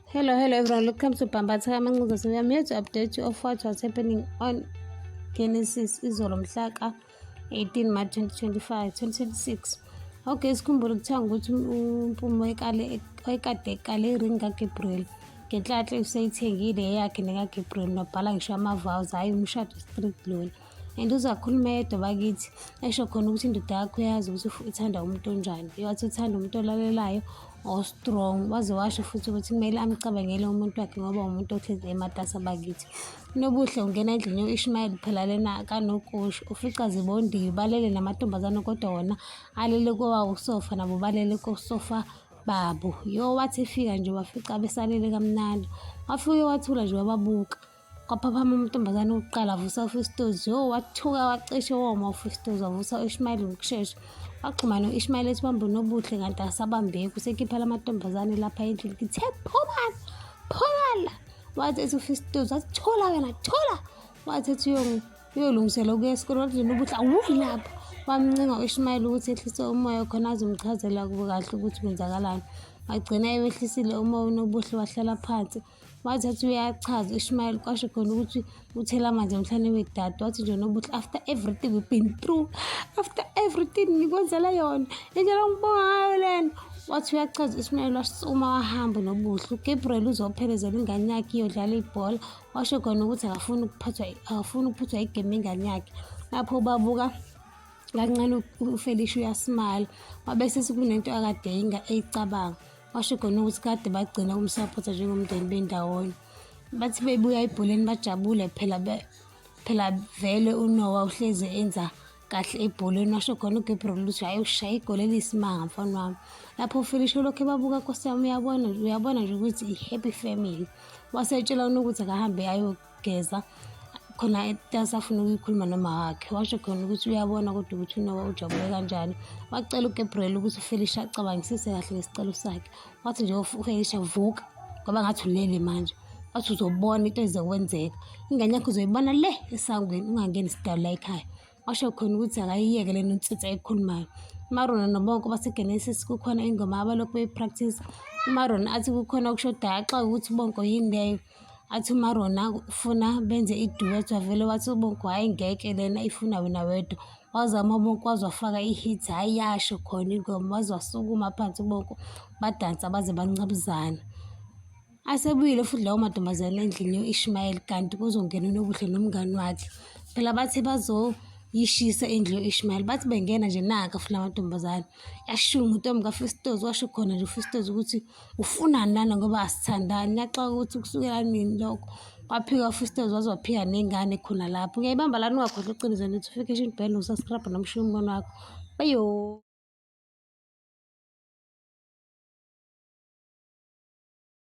Hello everyone. Welcome to Bambatha Manguza. So I'm here to update you of what was happening on Genesis Izolo mhla 18 March 2026. Okay, sikhumbule kuthiwa ukuthi uMpumi wayekade ekale iring kaGabriel ngenhlanhla useyithengile eyakhe nekaGabriel nobhala ngisho ama-vows hhayi umshado strict lona. And uzakhuluma yedwa bakithi esho khona ukuthi indoda yakho uyazi ukuthi ithanda umuntu onjani, wathi uthanda umuntu olalelayo o-strong, waze washo futhi ukuthi kumele amcabangele umuntu wakhe ngoba umuntu ohlezi ematasa bakithi. Nobuhle ungena endlini yo-Ishmayeli phela lena kanokusho ufica zibondiwe balele namantombazane kodwa wona alele kowawo usofa nabo balele kosofa babo. Wathi efika nje wafica besalele kamnandi, wafike wathula nje wababuka kwaphaphama amantombazane okuqala avusa ufesitozi. Wathuka wacishe woma ufesitozi wavusa u-Ishmayeli ngokushesha. Waxhuma no-Ishmayeli ethi bambe Nobuhle kanti asabambeki usekhipha lamantombazane lapha endlini kithe phumala. Wathi ethi ufesitozi wathi thola wena thola. Wathi ethi uyolungisela ukuya esikoleni. Wathi Nobuhle awuyi lapho. Wamncenga u-Ishmayeli ukuthi ehlise umoya khona azomchazela kubo kahle ukuthi kwenzakalani. Wagcina ewehlisile umoya uNobuhle wahlala phansi. Wathi ethi uyachaza u-Ishmayeli kwasho khona ukuthi uthela amanzi emhlane wedada. Wathi nje Nobuhle, after everything we've been through, after everything ngikwenzela yona indlela ngibonga ngayo lena. Wathi uyachaza u-Ishmayeli wasukuma wahamba Nobuhle. uGabriel uzophelezela ingane yakhe iyodlala ibhola. Washo khona ukuthi akafuni ukuphuthwa igeme ingane yakhe. Lapho babuka kancane uFelicia uyasmile wabese sekunento akade eyicabanga. Washo khona ukuthi kade bagcina ukumsapotha njengomndeni bendawonye. Bathi bebuya ebholeni bajabule phela vele uNoah uhleze enza kahle ebholeni. Washo khona uGabriel ukuthi hayi ushaya igoli eliyisimanga mfana wami. Lapho uFelicia lokho babuka Nkosi yami uyabona nje ukuthi i-happy family. Wasetshela ukuthi akahambe ayogeza khona etasafuna ukuyikhuluma noma wakhe. Washo khona ukuthi uyabona kodwa ukuthi uNoah ujabule kanjani. Wacela uGabriel ukuthi uFelicia acabangisise kahle ngesicelo sakhe. Wathi nje uFelicia vuka ngoba ngathi ulele manje. Wathi uzobona into ezokwenzeka, ingane yakho uzoyibona le esangweni ungangeni isidala la ekhaya. Washo khona ukuthi akayiyeke le nonsitsa ekhulumayo. uMaron noBonke baseGenesis kukhona ingoma abalokhu beyipractice. uMaron athi kukhona okushodayo xa ukuthi uBonke yini leyo. Athi uMaron ufuna benze iduet wavele wathi uBonke hayi ngeke lena ifuna wena wedwa. Wazama uBonke waze wafaka i-hit hhayi yasho khona ingoma waze wasukuma phansi uBonke badansa baze bancabuzana. Asebuyile futhi lawo mantombazane endlini yo-Ishmayeli kanti kuzongena uNobuhle nomngani wakhe. Phela bathi bazoyishisa indlu yo-Ishmayeli. Bathi bengena nje nanka futhi lamantombazane yashunga uNtombi kaFesitozi. Washo khona nje uFesitozi ukuthi ufunani lana ngoba asithandani. Yaxoxa ukuthi kusukela nini lokho. Waphika uFesitozi waze waphika nengane khona lapho. Ngiyayibamba lana ungakhohlwa ucinize notification bell usubscribe nomsho umbono wakho. Bayo.